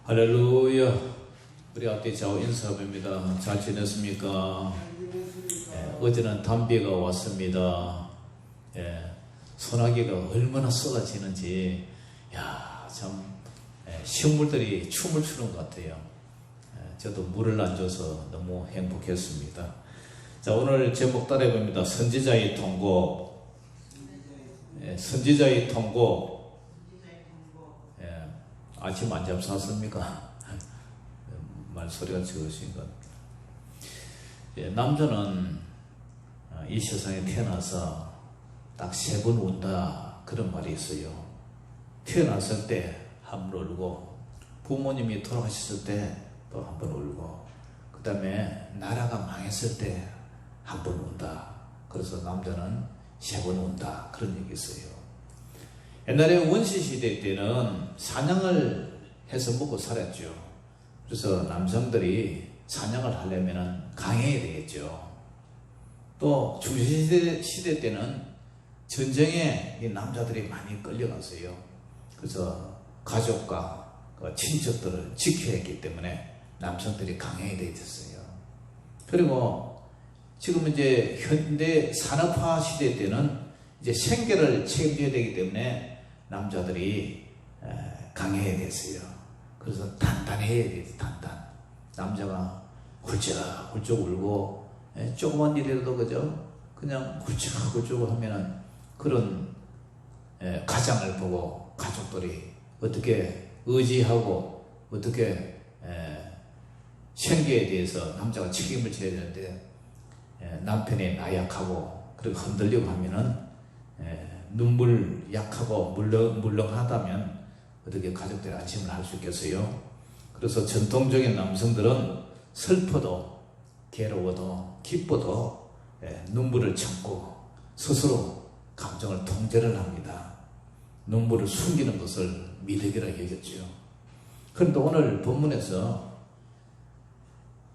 할렐루야. 우리 앞뒤 좌우 인사합니다. 잘 지냈습니까? 어제는 단비가 왔습니다. 소나기가 얼마나 쏟아지는지, 참 식물들이 춤을 추는 것 같아요. 저도 물을 안 줘서 너무 행복했습니다. 자, 오늘 제목 따라해봅니다. 선지자의 통곡. 선지자의 통곡. 아침 안 잡쌌습니까? 말소리가 적으신 것. 남자는 이 세상에 태어나서 딱 3번 운다, 그런 말이 있어요. 태어났을 때 한 번 울고, 부모님이 돌아가셨을 때 또 한 번 울고, 그 다음에 나라가 망했을 때 한 번 운다. 그래서 남자는 3번 운다, 그런 얘기 있어요. 옛날에 원시시대 때는 사냥을 해서 먹고 살았죠. 그래서 남성들이 사냥을 하려면 강해야 되겠죠. 또 중세시대 때는 전쟁에 이 남자들이 많이 끌려갔어요. 그래서 가족과 친척들을 지켜야 했기 때문에 남성들이 강해야 되었어요. 그리고 지금 이제 현대 산업화 시대 때는 이제 생계를 책임져야 되기 때문에 남자들이 강해야 됐어요. 그래서 단단해야 돼요. 단단. 남자가 훌쩍훌쩍 울고 조그만 일이라도 그죠? 그냥 훌쩍훌쩍 하면은 그런 가장을 보고 가족들이 어떻게 의지하고 어떻게 생계에 대해서 남자가 책임을 져야 되는데 남편이 나약하고 그리고 흔들리고 하면은 눈물 약하고 물렁하다면 어떻게 가족들이 안심을 할 수 있겠어요? 그래서 전통적인 남성들은 슬퍼도 괴로워도 기뻐도 눈물을 참고 스스로 감정을 통제를 합니다. 눈물을 숨기는 것을 미덕이라 여겼죠. 그런데 오늘 본문에서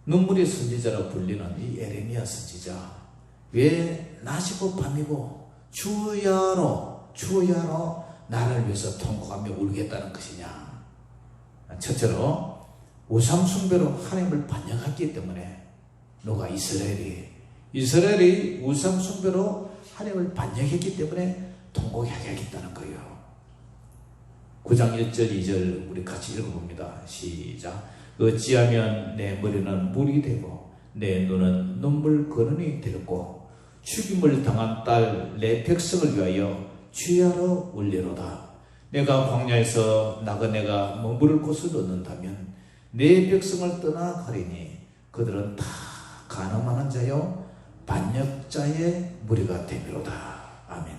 눈물의 선지자라 불리는 이 에레미야 선지자, 왜 낮이고 밤이고 주야로 나를 위해서 통곡하며 울겠다는 것이냐? 첫째로 우상 숭배로 하나님을 반역했기 때문에 너가 이스라엘이 우상 숭배로 하나님을 반역했기 때문에 통곡하겠다는 거예요. 9장 1절 2절 우리 같이 읽어봅니다. 시작. 어찌하면 내 머리는 물이 되고 내 눈은 눈물 거름이 되었고 죽임을 당한 딸 내 백성을 위하여 주야로 울리로다. 내가 광야에서 나그네가 머무를 곳을 얻는다면 내 백성을 떠나 가리니 그들은 다 간음하는 자요 반역자의 무리가 되미로다. 아멘.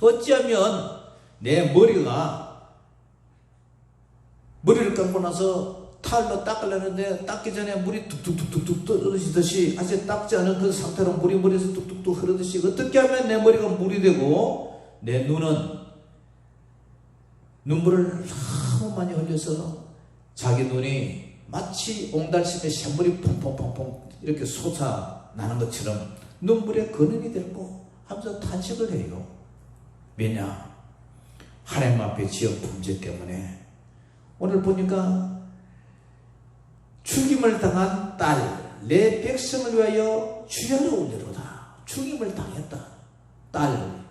어찌하면 내 머리를 감고 나서 탈로 닦으려는데 닦기 전에 물이 뚝뚝뚝뚝 떨어지듯이 아직 닦지 않은 그 상태로 물이 머리에서 뚝뚝뚝 흐르듯이 어떻게 하면 내 머리가 물이 되고 내 눈은 눈물을 너무 많이 흘려서 자기 눈이 마치 옹달심에 샘물이 퐁퐁퐁퐁 이렇게 솟아나는 것처럼 눈물에 근원이 되고 하면서 탄식을 해요. 왜냐? 하나님 앞에 지은 범죄 때문에. 오늘 보니까 죽임을 당한 딸 내 백성을 위하여 주야로 울리로다. 죽임을 당했다.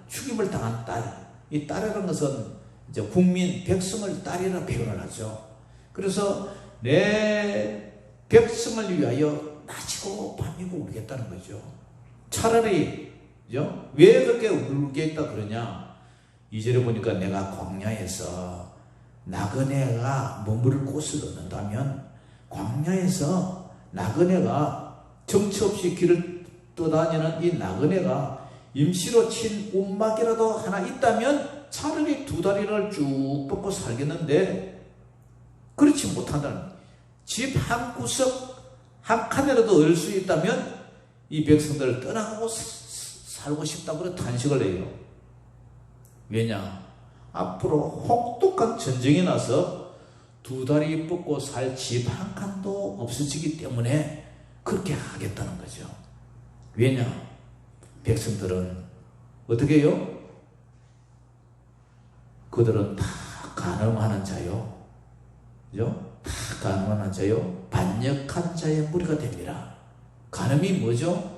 죽임을 당한 딸. 이 딸이라는 것은 이제 국민 백성을 딸이라 표현을 하죠. 그래서 내 백성을 위하여 낮이고 밤이고 울겠다는 거죠. 차라리 그죠? 왜 그렇게 울겠다 그러냐? 2절에 보니까 내가 광야에서 나그네가 머무를 곳을 얻는다면 광야에서 나그네가 정처 없이 길을 떠다니는 이 나그네가 임시로 친 움막이라도 하나 있다면 차라리 2다리를 쭉 뻗고 살겠는데 그렇지 못한다는 집 한 구석 한 칸이라도 얻을 수 있다면 이 백성들을 떠나고 살고 싶다고 그래 탄식을 해요. 왜냐? 앞으로 혹독한 전쟁이 나서 2다리 뻗고 살 집 한 칸도 없어지기 때문에 그렇게 하겠다는 거죠. 왜냐? 백성들은 어떻게 해요? 그들은 다 간음하는 자요 그죠? 다 가늠한 자요 반역한 자의 무리가 됩니다. 간음이 뭐죠?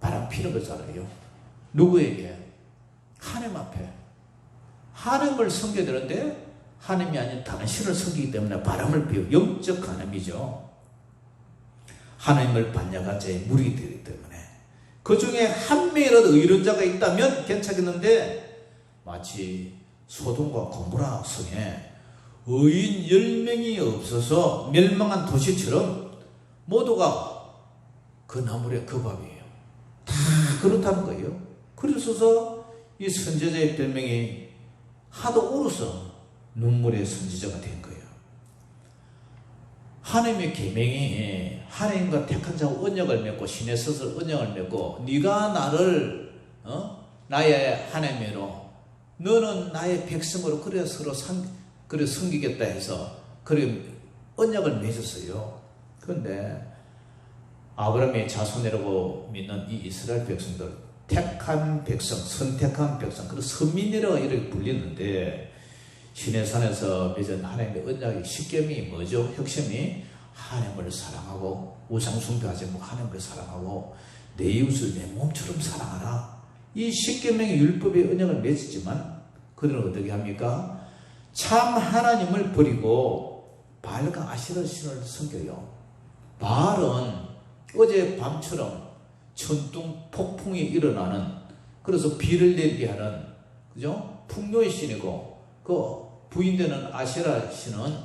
바람 피는 거잖아요. 누구에게? 하나님 앞에. 하나님을 섬겨야 되는데 하나님이 아닌 당신을 섬기기 때문에 바람을 피우고 영적 간음이죠. 하나님을 반역한 자의 무리가 되기 때문에. 그 중에 한 명이라도 의로운 자가 있다면 괜찮겠는데 마치 소돔과 고모라 성에 의인 10명이 없어서 멸망한 도시처럼 모두가 그 나물의 그 밥이에요. 다 그렇다는 거예요. 그래서 이 선지자의 별명이 하도 울어서 눈물의 선지자가 된 거예요. 하나님의 계명이 하나님과 택한 자와 언약을 맺고 신의 스스로 언약을 맺고 네가 나를 나의 하나님으로 너는 나의 백성으로 그래 서로 그래 섬기겠다 해서 그래 언약을 맺었어요. 그런데 아브라함의 자손이라고 믿는 이 이스라엘 백성들 택한 백성, 선택한 백성, 그리고 선민이라고 이렇게 불리는데 시내산에서 맺은 하나님의 언약의 십계명이 뭐죠? 핵심이 하나님을 사랑하고 우상숭배하지 말고 하나님을 사랑하고 내 이웃을 내 몸처럼 사랑하라. 이 십계명의 율법의 언약을 맺었지만 그들은 어떻게 합니까? 참 하나님을 버리고 바알과 아시라 신을 섬겨요. 바알은 어제 밤처럼 천둥 폭풍이 일어나는, 그래서 비를 내리게 하는, 그죠? 풍요의 신이고, 그 부인되는 아시라 신은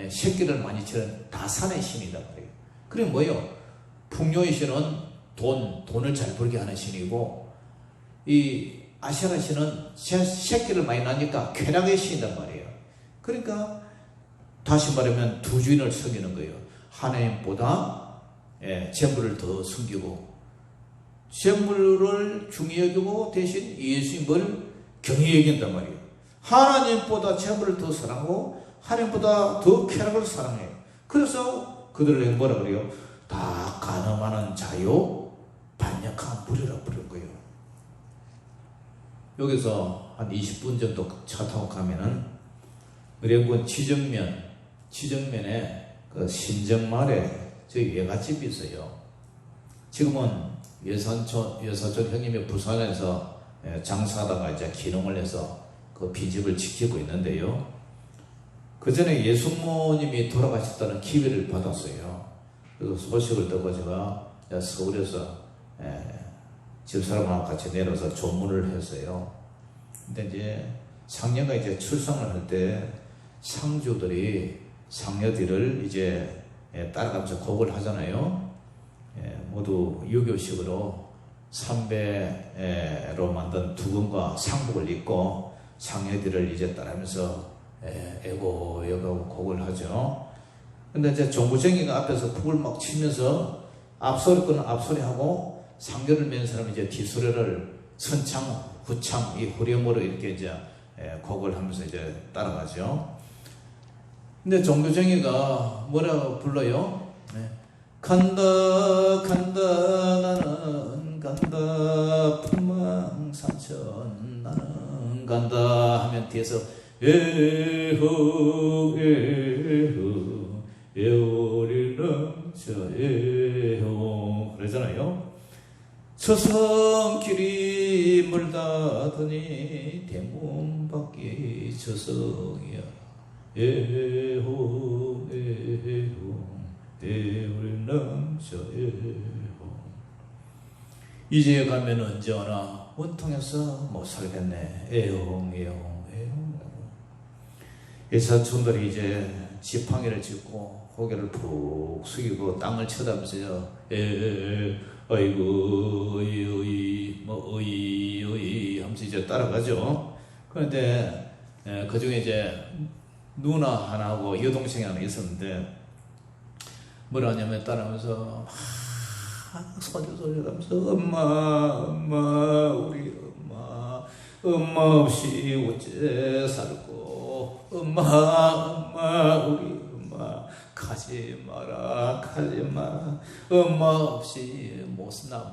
새끼를 많이 치는 다산의 신이다 말이에요. 그게 뭐예요? 풍요의 신은 돈을 잘 벌게 하는 신이고, 이 아시라 신은 새끼를 많이 낳으니까 쾌락의 신이란 말이에요. 그러니까 다시 말하면 두 주인을 섬기는 거예요. 하나님보다 재물을 더 섬기고, 재물을 중히 여기고 대신 예수님을 경히 여긴단 말이에요. 하나님보다 재물을 더 사랑하고 하나님보다 더 쾌락을 사랑해요. 그래서 그들을 뭐라 그래요? 다 간음하는 자요 반역한 무리라 부른 거예요. 여기서 한 20분 정도 차 타고 가면은 의령군 지정면에 그 신정마을에 저희 외갓집이 있어요. 지금은 여사촌 형님이 부산에서 장사하다가 이제 기농을 해서 그 빈집을 지키고 있는데요. 그 전에 예수모님이 돌아가셨다는 기회를 받았어요. 그래서 소식을 듣고 제가 서울에서 집사람하고 같이 내려서 조문을 했어요. 근데 이제 상녀가 이제 출산을 할 때 상주들이 상녀들을 이제 따라가면서 곡을 하잖아요. 모두 유교식으로 삼배로 만든 두건과 상복을 입고 상녀들을 이제 따라하면서 애고여고 곡을 하죠. 근데 이제 종부쟁이가 앞에서 북을 막 치면서 앞소리 거는 앞소리하고 상교를 맨 사람이 이제 뒷소리를 선창, 후창, 이 후렴으로 이렇게 이제 곡을 하면서 이제 따라가죠. 근데 종교쟁이가 뭐라고 불러요? 간다 나는 간다 풍망산천 나는 간다 하면 뒤에서 에호 에오리는 저 에호 그러잖아요. 저성길이 멀다더니 대문 밖이 저성이야. 에호 에오리는 저 에호. 이제 가면 언제 오나 원통해서 못 살겠네. 에홍 예사촌들이 이제 지팡이를 짚고 고개를 푹 숙이고 땅을 쳐다보면서 아이고 어이 하면서 이제 따라가죠. 그런데 그 중에 이제 누나 하나하고 여동생이 하나 있었는데 뭐라 하냐면 따라하면서 소리하면서 엄마 우리 엄마 없이 어째 살고 엄마 우리 엄마 가지마라 엄마 없이 못 산다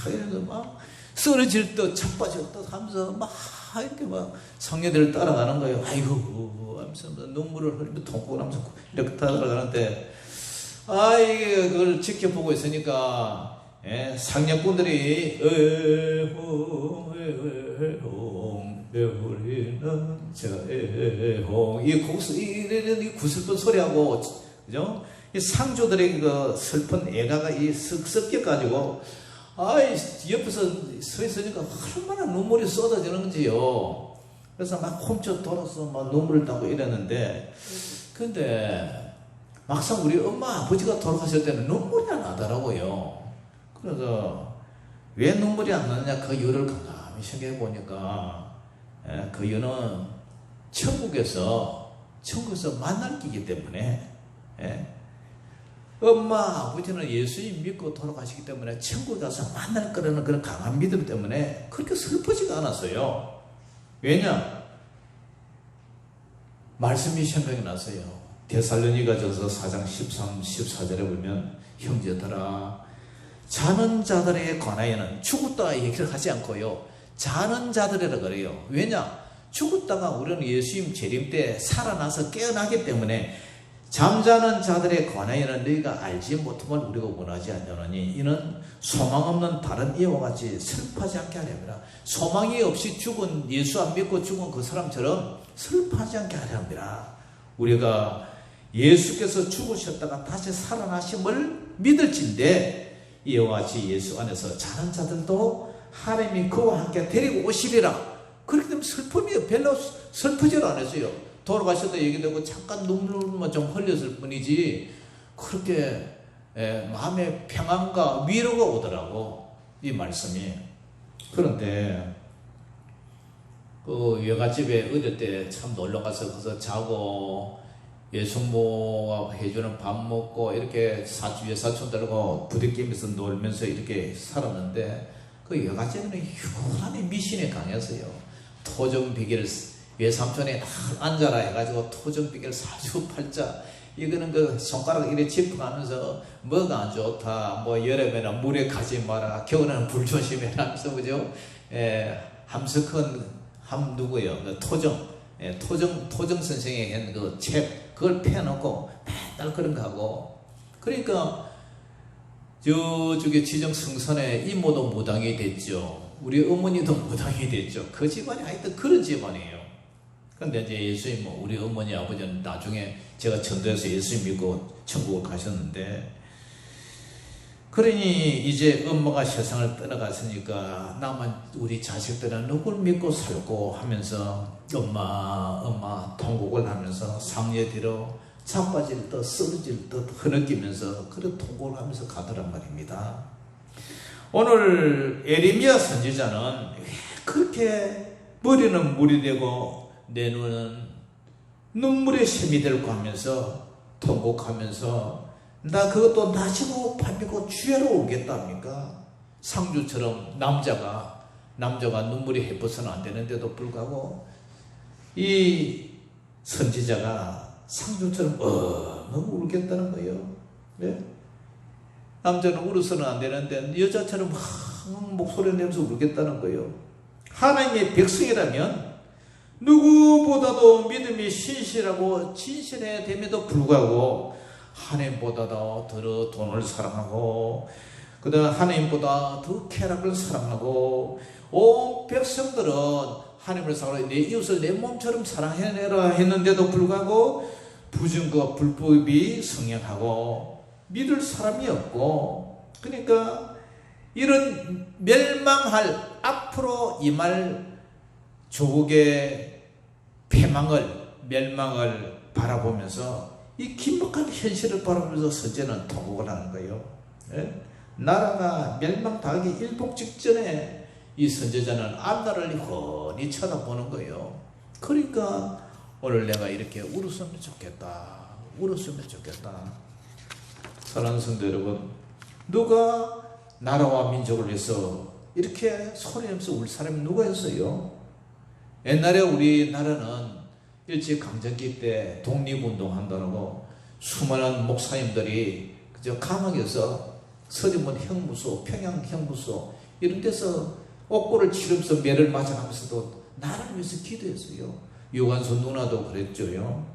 이러면서 막 쓰러질 듯 자빠질 듯 하면서 막 이렇게 막 상녀들을 따라가는 거예요. 아이고 하면서 눈물을 흘리며 통곡을 하면서 이렇게 따라가는데 이게 그걸 지켜보고 있으니까 상녀꾼들이 우리는 저홍 이 구슬픈 소리하고 그죠? 이 상조들의 그 슬픈 애가가 섞여 가지고 옆에서 서 있으니까 얼마나 눈물이 쏟아지는 건지요. 그래서 막 홈쳐 돌아서 막 눈물을 닦고 이랬는데, 근데 막상 우리 엄마 아버지가 돌아가실 때는 눈물이 안 나더라고요. 그래서 왜 눈물이 안 나느냐 그 이유를 가만히 생각해 보니까 그 이유는 천국에서 만날 기기 때문에 엄마 아버지는 예수님 믿고 돌아가시기 때문에 천국에 가서 만날 거라는 그런 강한 믿음 때문에 그렇게 슬프지가 않았어요. 왜냐? 말씀이 생각이 났어요. 데살로니가전서 4장 13, 14절에 보면 형제들아 자는 자들에 관하여는 죽었다 얘기를 하지 않고요. 자는 자들이라 그래요. 왜냐? 죽었다가 우리는 예수님 재림 때 살아나서 깨어나기 때문에 잠자는 자들에 관하여는 너희가 알지 못함을 우리가 원하지 않느니 이는 소망 없는 다른 이와 같이 슬퍼하지 않게 하렵니다. 소망이 없이 죽은 예수 안 믿고 죽은 그 사람처럼 슬퍼하지 않게 하렵니다. 우리가 예수께서 죽으셨다가 다시 살아나심을 믿을진데 이와 같이 예수 안에서 자는 자들도 하나님이 그와 함께 데리고 오시리라. 그렇기 때문에 슬픔이 별로 슬프지를 않았어요. 돌아가셔도 얘기되고 잠깐 눈물만 좀 흘렸을 뿐이지 그렇게 마음의 평안과 위로가 오더라고 이 말씀이. 그런데 그 외갓집에 어릴 때 참 놀러가서 거기서 자고 예숙모가 해주는 밥 먹고 이렇게 외사촌들하고 부대끼면서 놀면서 이렇게 살았는데 그 외갓집에는 유난히 미신에 강했어요. 토종비계를 외삼촌이 앉아라 해가지고 토종비계를 사주 팔자 이거는 그 손가락 이렇게 짚어가면서 뭐가 안 좋다 뭐 여름에는 물에 가지 마라 겨울에는 불 조심해라 하면서 그죠? 함석헌 누구예요? 그 토정 선생이 한 그 책 그걸 펴놓고 맨날 그런 거 하고 그러니까 저쪽에 지정 성산에 이모도 무당이 됐죠. 우리 어머니도 무당이 됐죠. 그 집안이 하여튼 그런 집안이에요. 근데 이제 예수님 우리 어머니 아버지는 나중에 제가 전도해서 예수님 믿고 천국을 가셨는데 그러니 이제 엄마가 세상을 떠나갔으니까 나만 우리 자식들은 누굴 믿고 살고 하면서 엄마 통곡을 하면서 상여 뒤로 자빠질 듯 쓰러질 듯 흐느끼면서 그런 통곡을 하면서 가더란 말입니다. 오늘 에레미야 선지자는 왜 그렇게 머리는 물이 되고 내 눈은 눈물의 샘이 되고 하면서 통곡하면서 나 그것도 낮이고 밤이고 주야로 오겠답니까? 상주처럼 남자가 눈물이 해퍼서는 안 되는데도 불구하고 이 선지자가 상주처럼 너무 울겠다는 거예요. 네? 남자는 울어서는 안 되는데 여자처럼 목소리 내면서 울겠다는 거예요. 하나님의 백성이라면 누구보다도 믿음이 신실하고 진실해야 됨에도 불구하고 하나님보다도 더 돈을 사랑하고 그 다음 하나님보다 더 쾌락을 사랑하고 온 백성들은 하나님을 사랑하고 내 이웃을 내 몸처럼 사랑해내라 했는데도 불구하고 부정과 불법이 성행하고 믿을 사람이 없고 그러니까 이런 멸망할 앞으로 임할 조국의 멸망을 바라보면서 이 긴박한 현실을 바라보면서 선지자는 통곡을 하는 거예요. 예? 나라가 멸망당하기 일복 직전에 이 선지자는 앞날을 훤히 쳐다보는 거예요. 그러니까 오늘 내가 이렇게 울었으면 좋겠다. 사랑하는 성도 여러분, 누가 나라와 민족을 위해서 이렇게 소리내면서 울 사람이 누가 있어요? 옛날에 우리나라는 일제강점기 때 독립운동한다고 수많은 목사님들이 그저 감옥에서 서대문 형무소, 평양 형무소 이런 데서 옥고를 치르면서 매를 맞아가면서도 나라를 위해서 기도했어요. 요한서 누나도 그랬죠요.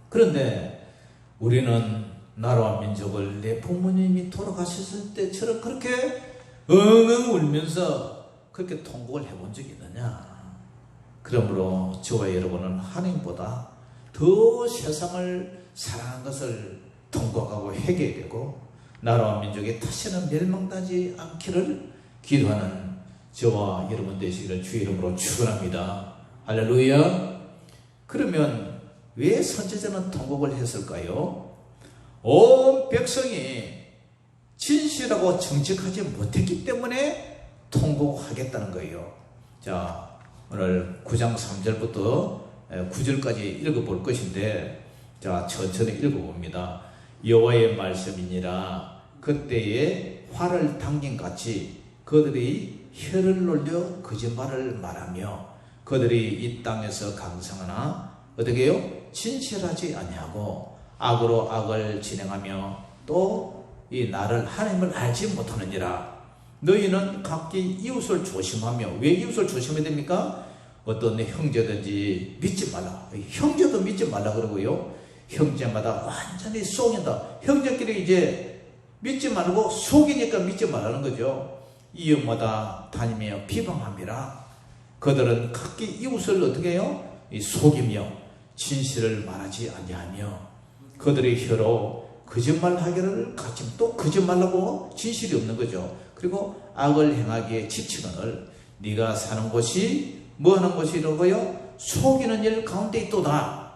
그런데 우리는 나라와 민족을 내 부모님이 돌아가셨을 때처럼 그렇게 엉엉 울면서 그렇게 통곡을 해본 적이 있느냐? 그러므로 저와 여러분은 하나님보다 더 세상을 사랑한 것을 통곡하고 회개되고 나라와 민족이 다시는 멸망하지 않기를 기도하는 저와 여러분 되시기를 주의 이름으로 축원합니다. 할렐루야. 그러면 왜 선지자는 통곡을 했을까요? 온 백성이 진실하고 정직하지 못했기 때문에 통곡하겠다는 거예요. 자, 오늘 9장 3절부터 9절까지 읽어볼 것인데, 자, 천천히 읽어봅니다. 여호와의 말씀이니라. 그때에 활을 당긴 같이 그들이 혀를 놀려 거짓말을 말하며 그들이 이 땅에서 강성하나 어떻게 해요? 진실하지 아니하고 악으로 악을 진행하며 또 이 나를 하나님을 알지 못하느니라. 너희는 각기 이웃을 조심하며, 왜 이웃을 조심해야 됩니까? 어떤 형제든지 믿지 말라. 형제도 믿지 말라 그러고요. 형제마다 완전히 속인다. 형제끼리 이제 믿지 말고 속이니까 믿지 말라는 거죠. 이웃마다 다니며 비방함이라. 그들은 각기 이웃을 어떻게 해요? 속이며 진실을 말하지 아니하며 그들의 혀로 거짓말하기를 가르치면 또 거짓말하고 진실이 없는 거죠. 그리고 악을 행하기에 지치거늘 네가 사는 곳이 뭐하는 곳이라고요? 속이는 일 가운데 있도다.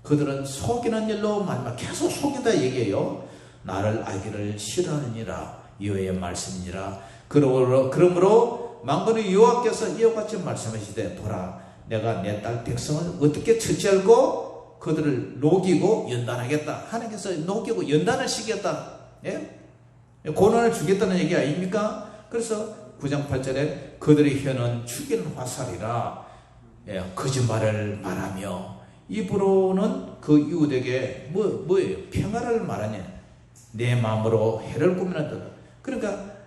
그들은 속이는 일로 말만 계속 속인다 얘기해요. 나를 알기를 싫어하느니라. 여호와의 말씀이니라. 그러므로 만군의 여호와께서 이와 같이 말씀하시되 보라 내가 내 딸 백성을 어떻게 처치할고 그들을 녹이고 연단하겠다. 하나님께서 녹이고 연단을 시키겠다. 예? 고난을 주겠다는 얘기 아닙니까? 그래서 9장 8절에 그들의 혀는 죽이는 화살이라. 예, 거짓말을 말하며 입으로는 그 이웃에게 뭐예요? 평화를 말하냐. 내 마음으로 해를 꾸미는다. 그러니까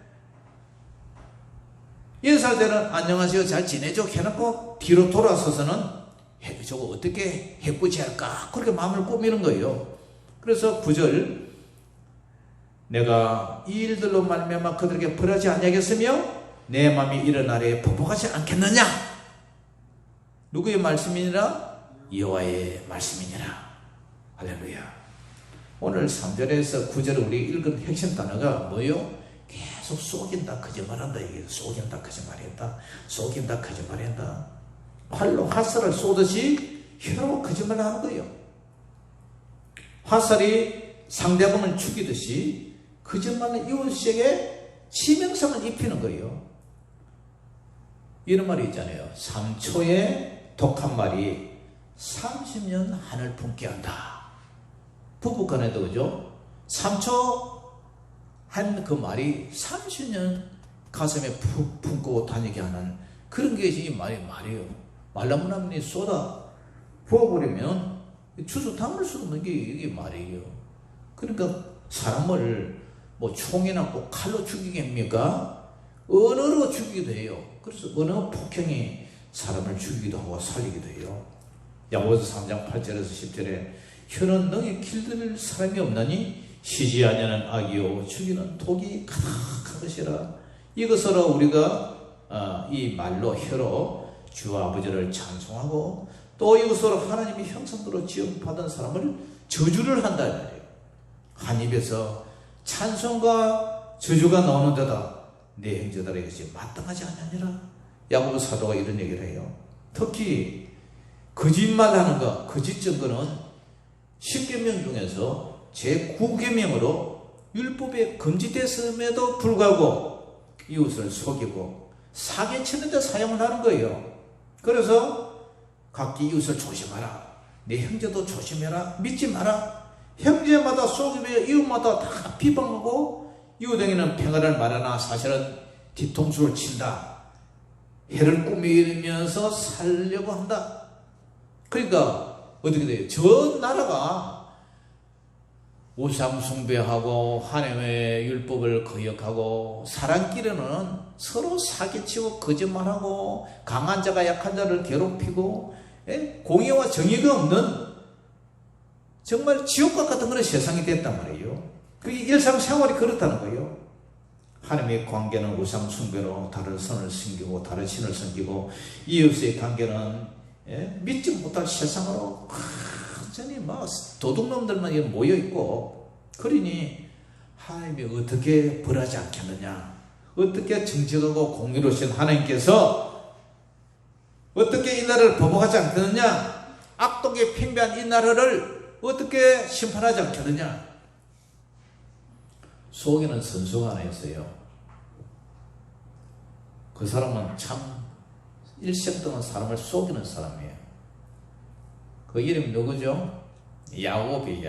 인사할 때는 안녕하세요 잘 지내죠 해놓고 뒤로 돌아서서는 저거 어떻게 해꾸지할까 그렇게 마음을 꾸미는 거예요. 그래서 9절 내가 이 일들로 말미암아 그들에게 벌하지 아니하겠으며 내 마음이 일어나래 보복하지 않겠느냐. 누구의 말씀이니라? 여호와의 말씀이니라. 할렐루야. 오늘 3절에서 9절에 우리 읽은 핵심 단어가 뭐예요? 계속 속인다 거짓말한다 얘기해요. 속인다 거짓말한다 속인다 거짓말한다. 활로 화살을 쏘듯이 혀로 거짓말을 하는 거예요. 화살이 상대방을 죽이듯이 거짓말은 이웃에게 치명상을 입히는 거예요. 이런 말이 있잖아요. 3초의 독한 말이 30년 한을 품게 한다. 부부간에도 그죠? 3초 한 그 말이 30년 가슴에 푹 품고 다니게 하는 그런 게 이 말이에요. 말라무나무니 쏟아 부어버리면 주워 담을 수 없는 게 이게 말이에요. 그러니까 사람을 뭐 총이나 꼭 칼로 죽이겠습니까? 언어로 죽이기도 해요. 그래서 언어 폭행이 사람을 죽이기도 하고 살리기도 해요. 야고보서 3장 8절에서 10절에 혀는 너희 길들일 사람이 없나니 쉬지 아니하는 악이요 죽이는 독이 가득한 것이라. 이것으로 우리가 이 말로 혀로 주 아버지를 찬송하고 또 이것으로 하나님이 형상대로 지음받은 사람을 저주를 한다 말이에요. 한 입에서 찬송과 저주가 나오는 데다 내 형제들에게 이것이 마땅하지 않느니라. 야고보 사도가 이런 얘기를 해요. 특히 거짓말하는 것, 거짓 증거는 10계명 중에서 제9계명으로 율법에 금지됐음에도 불구하고 이웃을 속이고 사기치는 데 사용을 하는 거예요. 그래서 각기 이웃을 조심하라. 내 형제도 조심해라. 믿지 마라. 형제마다 속이며 이웃마다 다 비방하고 이웃에게는 평화를 말하나 사실은 뒤통수를 친다. 해를 꾸미면서 살려고 한다. 그러니까 어떻게 돼요? 저 나라가 우상 숭배하고 하나님의 율법을 거역하고 사람끼리는 서로 사기치고 거짓말하고 강한 자가 약한 자를 괴롭히고 공의와 정의가 없는 정말 지옥과 같은 그런 세상이 됐단 말이에요. 그게 일상생활이 그렇다는 거예요. 하나님의 관계는 우상 숭배로 다른 선을 섬기고 다른 신을 섬기고, 이웃의 관계는 믿지 못할 세상으로 완전히 막 도둑놈들만 모여 있고, 그러니 하나님이 어떻게 벌하지 않겠느냐, 어떻게 정직하고 공의로우신 하나님께서 어떻게 이 나라를 보복하지 않겠느냐, 악독에 팽배한 이 나라를 어떻게 심판하지 않겠느냐. 속에는 선수가 하나 있어요. 그 사람은 참 일생 동안 사람을 속이는 사람이에요. 그 이름이 누구죠? 야곱이.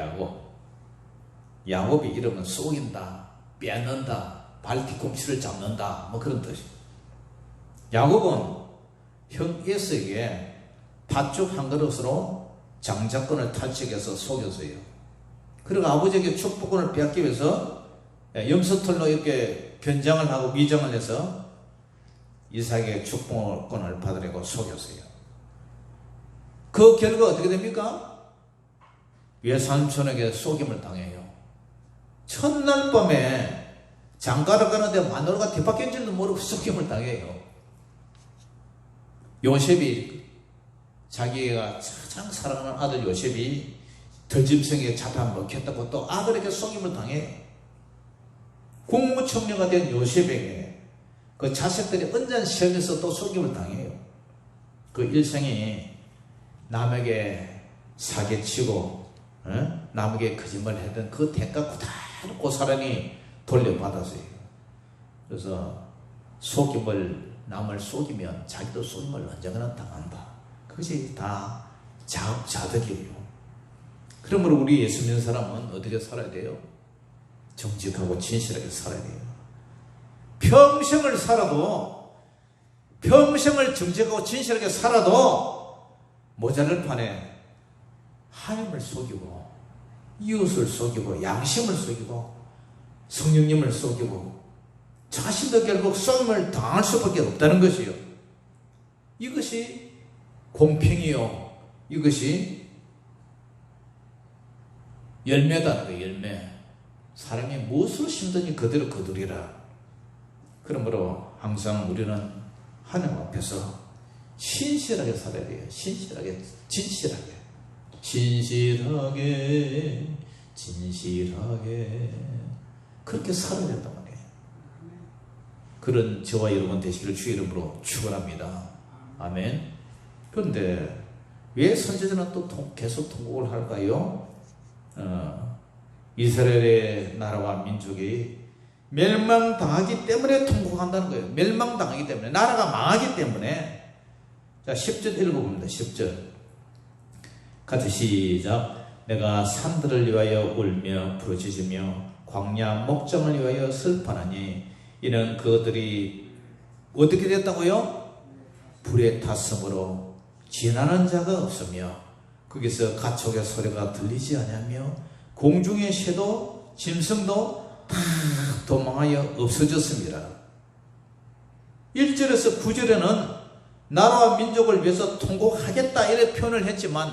야곱이 이름은 속인다, 빼앗는다, 발 뒤꿈치를 잡는다, 뭐 그런 뜻이에요. 야곱은 형 에서에게 팥죽 한 그릇으로 장자권을 탈취해서 속였어요. 그리고 아버지에게 축복권을 빼앗기 위해서 염소털로 이렇게 변장을 하고 미장을 해서 이삭에게 축복권을 받으려고 속였어요. 그 결과 어떻게 됩니까? 외삼촌에게 속임을 당해요. 첫날 밤에 장가를 가는데 마누라가 뒤바뀐 줄도 모르고 속임을 당해요. 요셉이, 자기가 가장 사랑하는 아들 요셉이 들짐승에게 잡아먹혔다고 또 아들에게 속임을 당해요. 국무총리가 된 요셉에게 그 자식들이 언짢은 시험에서 또 속임을 당해요. 그 일생이 남에게 사기치고 남에게 거짓말을 했던 그 대가 그대로 그 사람이 돌려받았어요. 그래서 남을 속이면 자기도 속임을 언젠가는 당한다. 그것이 다 자덕이에요. 그러므로 우리 예수 믿는 사람은 어떻게 살아야 돼요? 정직하고 진실하게 살아야 돼요. 평생을 살아도, 평생을 정직하고 진실하게 살아도 모자랄 판에 하나님을 속이고 이웃을 속이고 양심을 속이고 성령님을 속이고 자신도 결국 속임을 당할 수밖에 없다는 것이요. 이것이 공평이요, 이것이 열매다는 거예요. 열매. 사람이 무엇을 심든지 그대로 거두리라. 그러므로 항상 우리는 하나님 앞에서 신실하게 살아야 돼요. 신실하게, 진실하게. 진실하게 그렇게 살아야 된단 말이에요. 그런 저와 여러분 되시기를 주의 이름으로 축원합니다. 아멘. 그런데 왜 선지자는 또 계속 통곡을 할까요? 이스라엘의 나라와 민족이 멸망당하기 때문에 통곡한다는 거예요. 멸망당하기 때문에, 나라가 망하기 때문에. 자, 10절 읽어봅니다. 10절 같이 시작. 내가 산들을 위하여 울며 부르짖으며 광야 목장을 위하여 슬퍼하니 이는 그들이 어떻게 됐다고요? 불에 탔으므로 지나는 자가 없으며 거기서 가축의 소리가 들리지 않으며 공중의 새도 짐승도 다 도망하여 없어졌습니다. 1절에서 9절에는 나라와 민족을 위해서 통곡하겠다 이렇게 표현을 했지만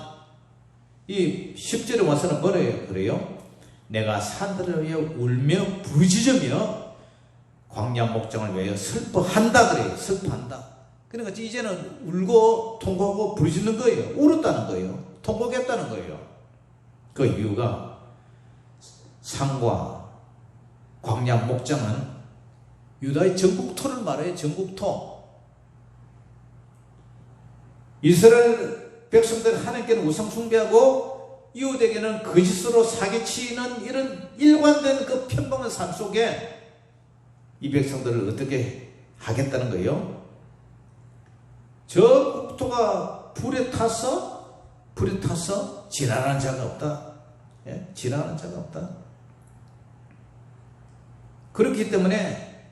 이 10절에 와서는 뭐래요? 그래요? 내가 산들을 위해 울며 부르짖으며 광야 목장을 위하여 슬퍼한다 그래요. 슬퍼한다. 그러니까 이제는 울고 통곡하고 부르짖는 거예요. 울었다는 거예요. 통곡했다는 거예요. 그 이유가 산과 광야 목장은 유다의 전국토를 말해요. 전국토. 이스라엘 백성들은 하나님께는 우상 숭배하고 이웃에게는 거짓으로 사기치는 이런 일관된 그 평범한 삶 속에 이 백성들을 어떻게 하겠다는 거예요? 저 국토가 불에 타서 지나가는 자가 없다. 예? 지나가는 자가 없다. 그렇기 때문에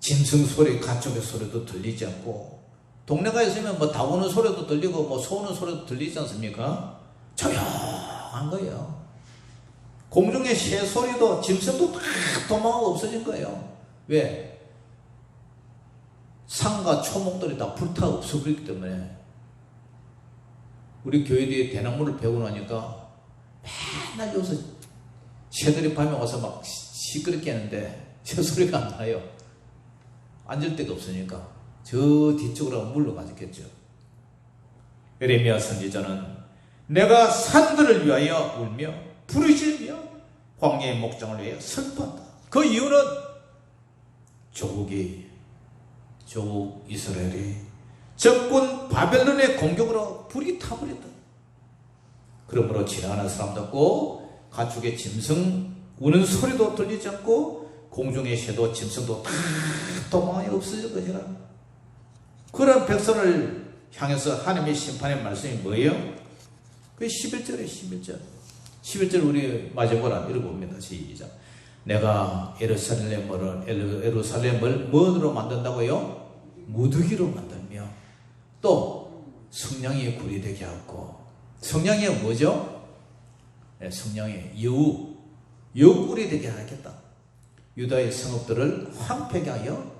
짐승 소리, 가축의 소리도 들리지 않고, 동네가 있으면 뭐 다우는 소리도 들리고 뭐 소우는 소리도 들리지 않습니까? 조용한 거예요. 공중의 새소리도 짐승도 다 도망하고 없어진 거예요. 왜? 산과 초목들이 다 불타 없어버렸기 때문에. 우리 교회들이 대나무를 베고 나니까 맨날 여기서 새들이 밤에 와서 막 시끄럽게 하는데 새소리가 안 나요. 앉을 데가 없으니까 저 뒤쪽으로 물러가겠죠. 예레미야 선지자는 내가 산들을 위하여 울며 부르짖으며 광야의 목장을 위하여 슬퍼한다. 그 이유는 조국 이스라엘이 적군 바벨론의 공격으로 불이 타버렸다. 그러므로 지나가는 사람도 없고 가축의 짐승 우는 소리도 들리지 않고 공중의 새도 짐승도 다 도망이 없어질 것이라. 그런 백성을 향해서 하나님의 심판의 말씀이 뭐예요? 그게 11절에 11절 우리 마지막으로 읽어봅니다. 시작. 내가 예루살렘을 뭐로 만든다고요? 무더기로 만들며 또 성냥이 굴이 되게 하고. 성냥이 뭐죠? 네, 성냥이 여우굴이 되게 하겠다. 유다의 성읍들을 황폐하게 하여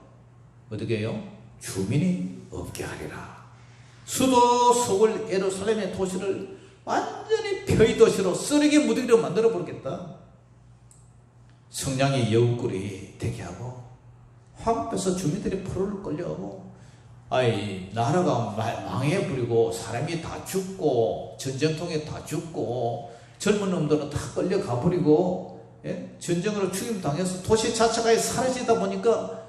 어떻게 해요? 주민이 없게 하리라. 수도 서울 예루살렘의 도시를 완전히 표의 도시로 쓰레기 무더기로 만들어 버리겠다. 성냥이 여우굴이 되게 하고 황폐해서 주민들이 포로를 끌려가고 나라가 망해버리고 사람이 다 죽고 전쟁통에 다 죽고 젊은 놈들은 다 끌려가 버리고 전쟁으로 죽임 당해서 도시 자체가 사라지다 보니까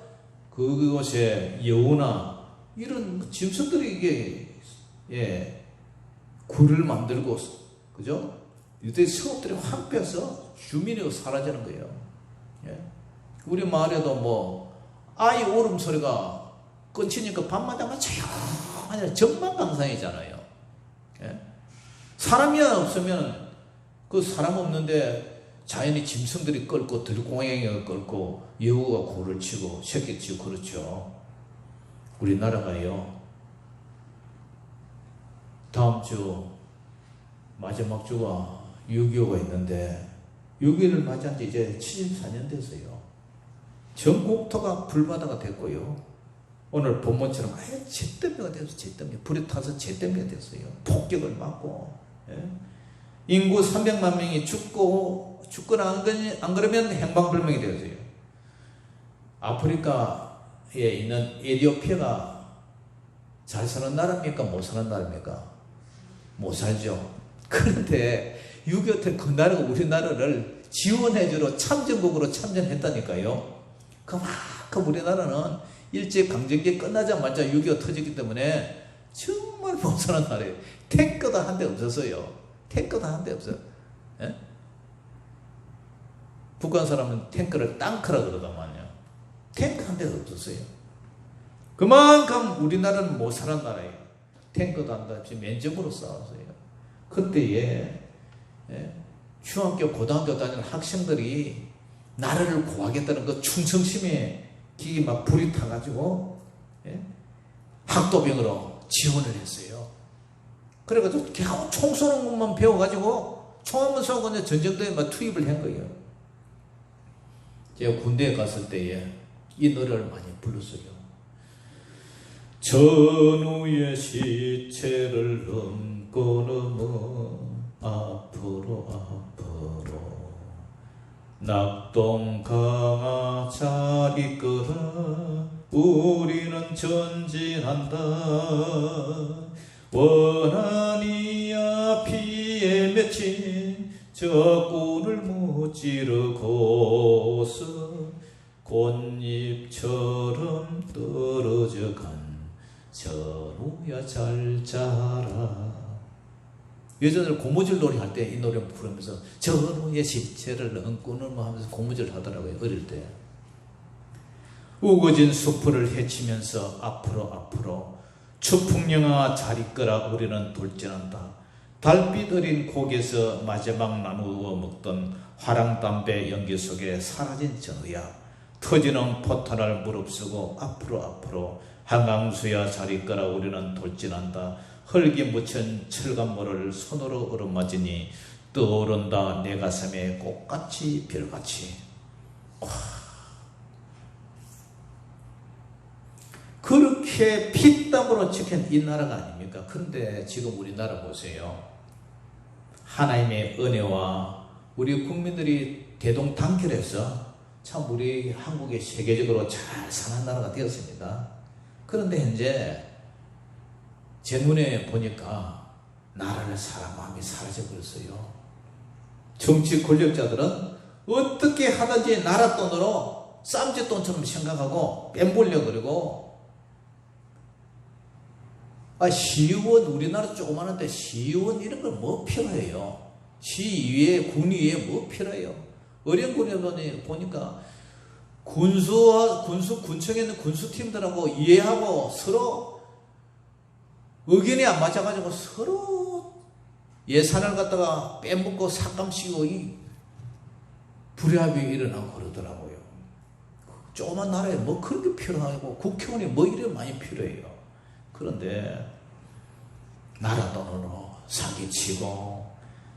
그곳에 여우나 이런 짐승들이 이게 굴을 만들고 그죠? 유대 성읍들이 황폐해서 주민이 사라지는 거예요. 우리 마을에도 뭐 아이 울음소리가 끊치니까 밤마다만 조용하냐 전망강산이잖아요. 사람이 없으면 그 사람 없는데 자연히 짐승들이 끌고 들고양이가 끌고 여우가 굴을 치고 새끼 치고 그렇죠. 우리나라가요 다음 주 마지막 주가 6.25가 있는데 6.25를 맞이한 지 이제 74년 됐어요. 전국토가 불바다가 됐고요. 오늘 본문처럼 잿더미가 됐어요. 잿더미. 불이 타서 잿더미가 됐어요. 폭격을 맞고 인구 300만 명이 죽거나 안 그러면 행방불명이 되었어요. 아프리카에 있는 에티오피아가 잘 사는 나라입니까? 못 사는 나라입니까? 못 살죠. 그런데 6.25 때 그 나라가 우리나라를 지원해주러 참전국으로 참전했다니까요. 그만큼 우리나라는 일제강점기 끝나자마자 6.25 터졌기 때문에 정말 못 사는 나라예요. 탱크도 한 대 없었어요. 탱크도 한 대 없어요. 북한 사람은 탱크를 땅크라 그러더만요. 탱크 한 대도 없었어요. 그만큼 우리나라는 못 사는 나라예요. 탱크도 한 대 없이 면접으로 싸웠어요. 그때에 중학교, 고등학교 다니는 학생들이 나라를 구하겠다는 그 충성심에 기기 막 불이 타가지고 학도병으로 지원을 했어요. 그래가지고 겨우 총 쏘는 것만 배워가지고 총 한번 쏘고 이제 전쟁터에 막 투입을 한 거예요. 제가 군대에 갔을 때에 이 노래를 많이 불렀어요. 전우의 시체를 넘고 넘어 앞으로 낙동 강아 잘 이끌어 우리는 전진한다. 원한이야 피에 맺힌 적군을 무찌르고서 꽃잎처럼 떨어져 간 전우야 잘 자라. 예전에 고무줄 놀이 할 때 이 노래 부르면서 전우의 시체를 얹고는 뭐 하면서 고무줄 하더라고요. 어릴 때. 우거진 숲을 헤치면서 앞으로 추풍령아 잘 이끌어 우리는 돌진한다. 달빛 어린 고개에서 마지막 나누어 먹던 화랑담배 연기 속에 사라진 전우야. 터지는 포탄을 무릅쓰고 앞으로 한강수야 잘 이끌어 우리는 돌진한다. 흙이 묻힌 철간모를 손으로 얻어맞으니 떠오른다 내 가슴에 꽃같이 별같이. 그렇게 피땀으로 지킨 이 나라가 아닙니까? 근데 지금 우리나라 보세요. 하나님의 은혜와 우리 국민들이 대동단결해서 참 우리 한국이 세계적으로 잘 사는 나라가 되었습니다. 그런데 현재 제 눈에 보니까 나라를 사람 마음이 사라져버렸어요. 정치 권력자들은 어떻게 하든지 나라 돈으로 쌈짓돈처럼 생각하고 뺨보려 그러고, 시의원, 우리나라 조그마한데 시의원 이런 걸 뭐 필요해요? 시의회, 군의회 뭐 필요해요? 어려운 군에 보니까 군청에 있는 군수팀들하고 이해하고 서로 의견이 안 맞아가지고 서로 예산을 갖다가 빼먹고 삭감시키고 불합이 일어나고 그러더라고요. 조그만 나라에 뭐 그런 게 필요하고 국회의원이 뭐 이래 많이 필요해요. 그런데 나라 돈으로 사기치고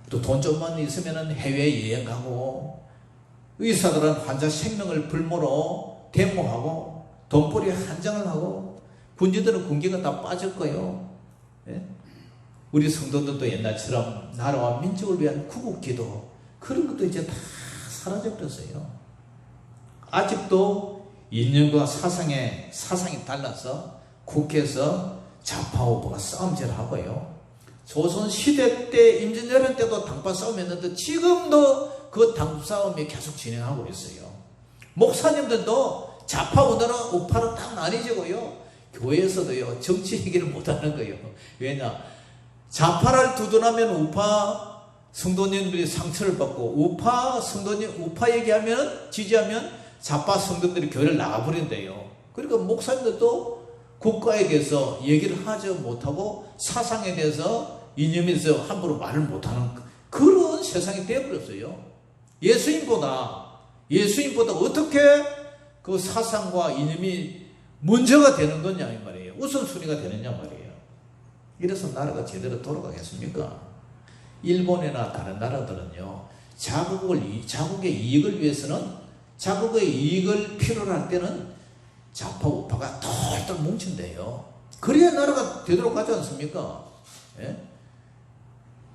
또 돈 좀만 있으면 해외여행 가고, 의사들은 환자 생명을 불모로 데모하고 돈벌이 한장을 하고, 군인들은 군기가 다 빠질 거예요. 예? 우리 성도들도 옛날처럼 나라와 민족을 위한 구국기도 그런 것도 이제 다 사라져버렸어요. 아직도 이념과 사상이 달라서 국회에서 좌파우파가 싸움질을 하고요. 조선시대 때 임진왜란 때도 당파 싸움이 했는데 지금도 그 당파 싸움이 계속 진행하고 있어요. 목사님들도 좌파우파로 우파로 딱 나뉘지고요. 교회에서도요 정치 얘기를 못하는 거예요. 왜냐, 좌파를 두둔하면 우파 성도님들이 상처를 받고, 우파 얘기하면 지지하면 좌파 성도들이 교회를 나가버린대요. 그러니까 목사님들도 국가에 대해서 얘기를 하지 못하고 사상에 대해서 이념에 대해서 함부로 말을 못하는 그런 세상이 되어버렸어요. 예수님보다 어떻게 그 사상과 이념이 먼저가 되는 거냐 이 말이에요. 우선순위가 되느냐 말이에요. 이래서 나라가 제대로 돌아가겠습니까? 일본이나 다른 나라들은요, 자국의 이익을 위해서는, 자국의 이익을 필요로 할 때는 좌파 우파가 똘똘 뭉친대요. 그래야 나라가 되도록 하지 않습니까? 예?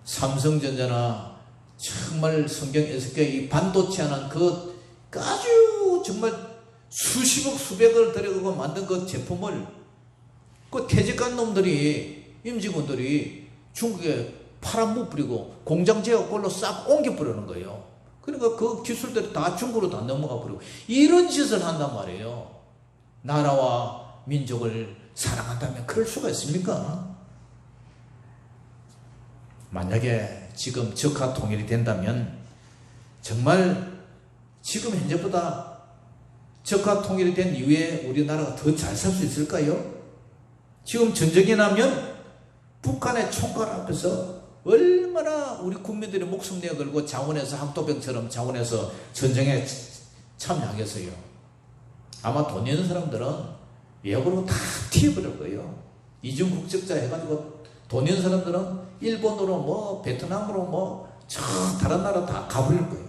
삼성전자나 정말 성경에서 이 반도체 하는 그 아주 정말 수십억 수백을 들여가고 만든 그 제품을 그 퇴직한 놈들이, 임직원들이 중국에 팔아못 뿌리고 공장 제어 꼴로 싹 옮겨버리는 거예요. 그러니까 그 기술들이 다 중국으로 다 넘어가 버리고 이런 짓을 한단 말이에요. 나라와 민족을 사랑한다면 그럴 수가 있습니까? 만약에 지금 적화 통일이 된다면 정말 지금 현재보다 적화 통일이 된 이후에 우리나라가 더 잘 살 수 있을까요? 지금 전쟁이 나면 북한의 총칼 앞에서 얼마나 우리 국민들이 목숨 내어 걸고 자원해서 학도병처럼 자원해서 전쟁에 참여하겠어요. 아마 돈 있는 사람들은 외국으로 다 튀어버릴 거예요. 이중 국적자 해가지고 돈 있는 사람들은 일본으로 뭐 베트남으로 뭐 저 다른 나라 다 가버릴 거예요.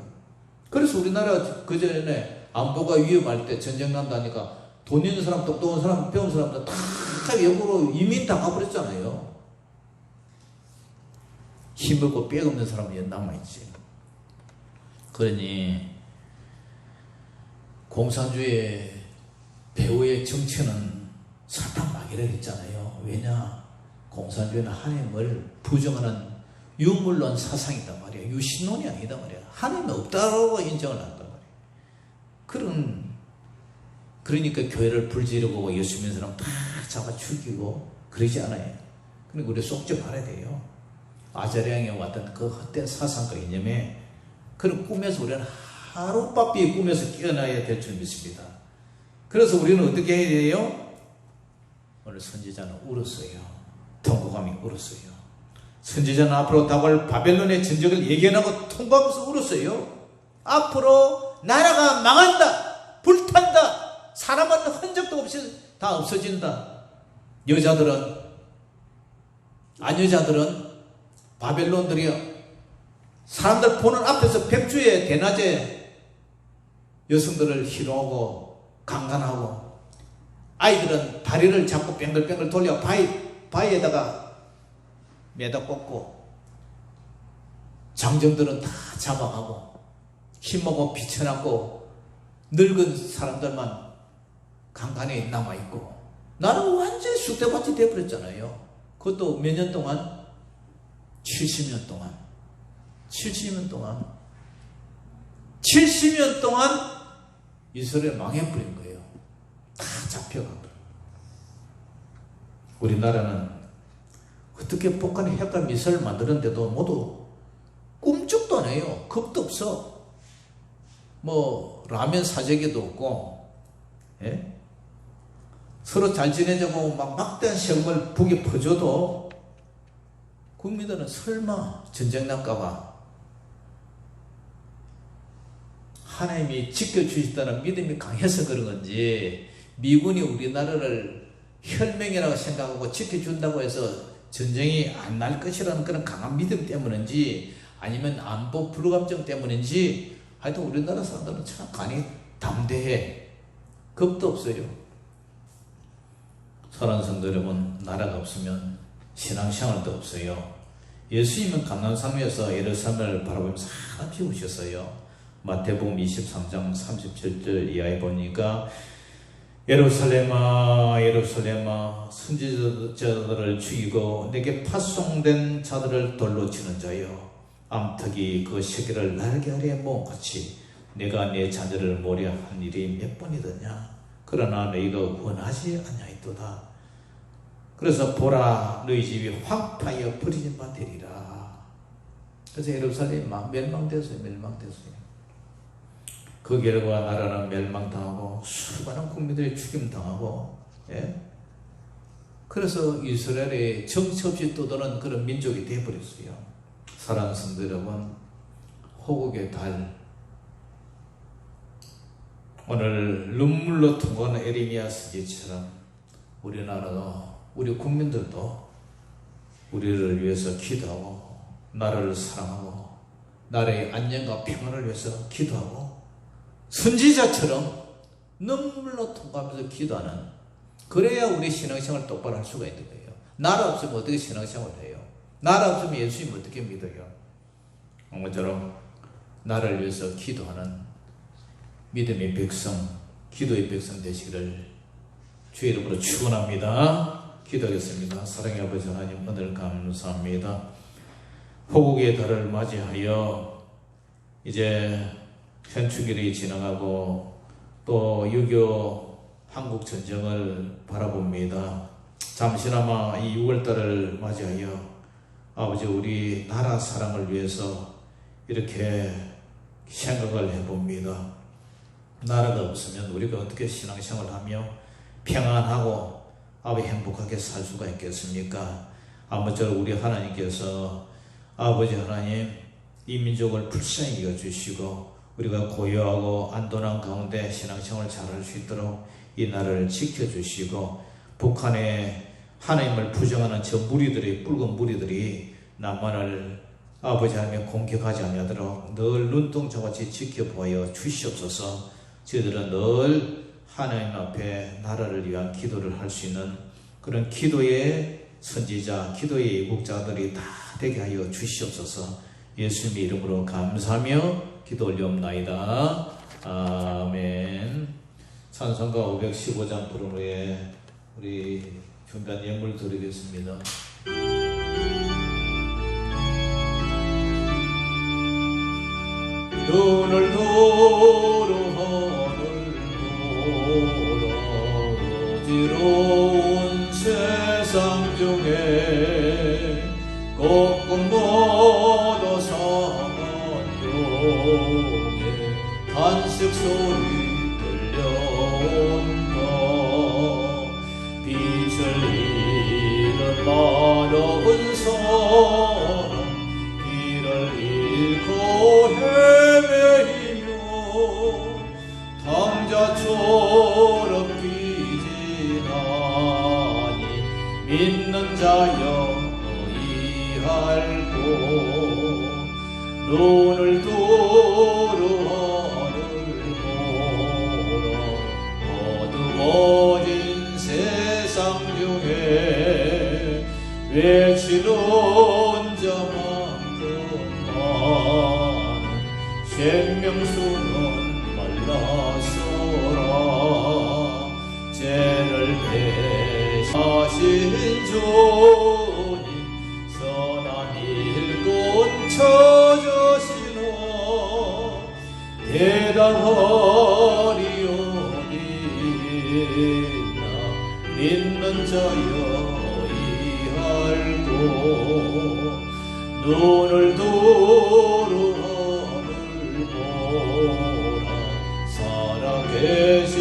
그래서 우리나라 그전에 안보가 위험할 때 전쟁 난다니까 돈 있는 사람, 똑똑한 사람, 배운 사람들 다 외국으로 이민 다 가버렸잖아요. 힘없고 뼈 없는 사람이 남아있지. 그러니 공산주의 배후의 정체는 사탄 마귀라 했잖아요. 왜냐? 공산주의는 하나님을 부정하는 유물론 사상이단 말이에요. 유신론이 아니다 말이에요. 하나님이 없다고 인정을 한단 말이에요. 그러니까 교회를 불지르고 예수 믿는 사람 다 잡아 죽이고 그러지 않아요. 그러니까 우리 속지 말아야 돼요. 아자량에 왔던 그 헛된 사상과 이념에 그런 꿈에서 우리는 하룻밤비 꿈에서 깨어나야 될 줄 믿습니다. 그래서 우리는 어떻게 해야 돼요? 오늘 선지자는 울었어요. 통곡함이 울었어요. 선지자는 앞으로 다가올 바벨론의 전쟁을 예견하고 통곡하면서 울었어요. 앞으로 나라가 망한다, 불탄다, 사람은 흔적도 없이 다 없어진다. 여자들은 바벨론들이요, 사람들 보는 앞에서 백주에 대낮에 여성들을 희롱하고 강간하고, 아이들은 다리를 잡고 뱅글뱅글 돌려 바위에다가 매다 꽂고, 장정들은 다 잡아가고, 힘먹어 비쳐놨고, 늙은 사람들만 강간에 남아있고, 나는 완전히 쑥대밭이 되어버렸잖아요. 그것도 몇 년 동안? 70년 동안. 70년 동안. 70년 동안 이스라엘 망해버린 거예요. 다 잡혀가고. 우리나라는 어떻게 북한이 핵과 미사일을 만드는데도 모두 꿈쩍도 안 해요. 겁도 없어. 뭐 라면 사재기도 없고, 예? 서로 잘 지내자고 막 막대한 시험을 북에 퍼줘도 국민들은 설마 전쟁 날까봐 하나님이 지켜주시다는 믿음이 강해서 그런 건지, 미군이 우리나라를 혈맹이라고 생각하고 지켜준다고 해서 전쟁이 안 날 것이라는 그런 강한 믿음 때문인지, 아니면 안보 불감정 때문인지, 하여튼 우리나라 사람들은 참 간이 담대해. 겁도 없어요. 사랑하는 성도 여러분, 나라가 없으면 신앙생활도 없어요. 예수님은 감람산에서 예루살렘을 바라보면서 하나 비우셨어요. 마태복음 23장 37절 이하에 보니까, 예루살렘아 예루살렘아 선지자들을 죽이고 내게 파송된 자들을 돌로 치는 자여, 암탉이 그 새끼를 날개 아래에 모음같이 내가 내 자녀를 모려 한 일이 몇 번이더냐. 그러나 너희가 원하지 아니하였도다. 그래서 보라, 너희 집이 황폐하여 버려진 바 되리라. 그래서 예루살렘이 멸망됐어요. 그 결과 나라는 멸망당하고 수많은 국민들이 죽임당하고, 예? 그래서 이스라엘이 정치 없이 떠도는 그런 민족이 되어버렸어요. 사랑하는 성도 여러분, 호국의 달, 오늘 눈물로 통과하는 에레미야 서기처럼 우리나라도, 우리 국민들도 우리를 위해서 기도하고, 나라를 사랑하고, 나라의 안녕과 평안을 위해서 기도하고, 선지자처럼 눈물로 통과하면서 기도하는, 그래야 우리 신앙생활을 똑바로 할 수가 있는 거예요. 나라 없으면 어떻게 신앙생활을 해요? 나라 없으면 예수님 어떻게 믿어요? 모처럼 나라를 위해서 기도하는 믿음의 백성, 기도의 백성 되시기를 주의 이름으로 축원합니다. 기도하겠습니다. 사랑의 아버지 하나님, 오늘 감사합니다. 호국의 달을 맞이하여 이제 현충일이 지나가고 또 6.25 한국전쟁을 바라봅니다. 잠시나마 이 6월달을 맞이하여 아버지, 우리 나라 사랑을 위해서 이렇게 생각을 해봅니다. 나라가 없으면 우리가 어떻게 신앙생활을 하며 평안하고 아버지 행복하게 살 수가 있겠습니까? 아무쪼록 우리 하나님께서 아버지 하나님, 이 민족을 불쌍히 여겨주시고 우리가 고요하고 안도난 가운데 신앙생활을 잘할 수 있도록 이 나라를 지켜주시고, 북한의 하나님을 부정하는 저 무리들이, 붉은 무리들이 남한을 아버지 하나님 공격하지 아니하도록 늘 눈동자같이 지켜보여 주시옵소서. 저희들은 늘 하나님 앞에 나라를 위한 기도를 할 수 있는 그런 기도의 선지자, 기도의 예국자들이 다 되게 하여 주시옵소서. 예수님의 이름으로 감사하며 기도 올리옵나이다. 아멘. 찬송가 515장 부른 후에 우리 준비한 예물 드리겠습니다. 눈을 돌아 어지러운 세상 중에 꼭꼭 모두 사랑용의 간식 소리 들려온다. 빛을 잃은 마려운 사람, 길을 잃고 헤매이며 당자처럼 비지나니 믿는 자여 의할고, 생명수는 말라서라 죄를 대하신 주님 선한 일꾼 찾으시노 대답하리오니나 믿는 자여 이할고 눈을 두루 하늘 보라 살아계신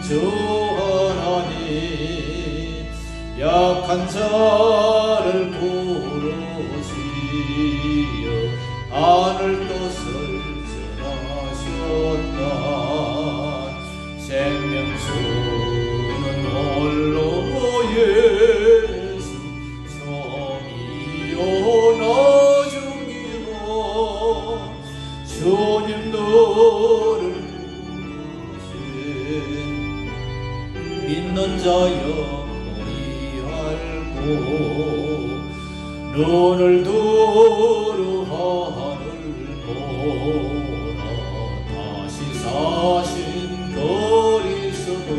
주 하나님 약한 자를 부르시어 하늘 뜻을 전하셨다 생명수는 홀로 예수 성이요 나중이로 주님 너를 부르신 믿는 자여 이할고 눈을 두루 하늘 보라 다시 사신 그리스도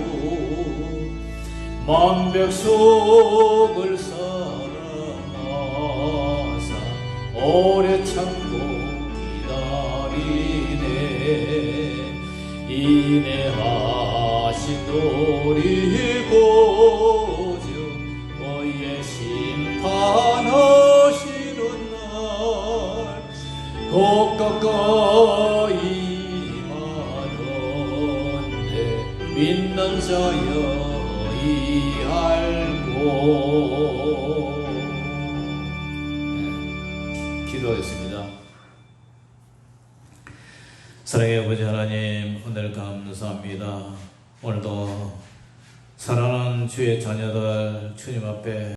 만백성을 사랑하사 오래 참고 기다리네 인내하신 우리 구주 너의 심판하시는 날 곧 가까이 마련돼 믿는 자여 이할고 기도하겠습니다. 사랑의 아버지 하나님 오늘 감사합니다. 오늘도 사랑하는 주의 자녀들 주님 앞에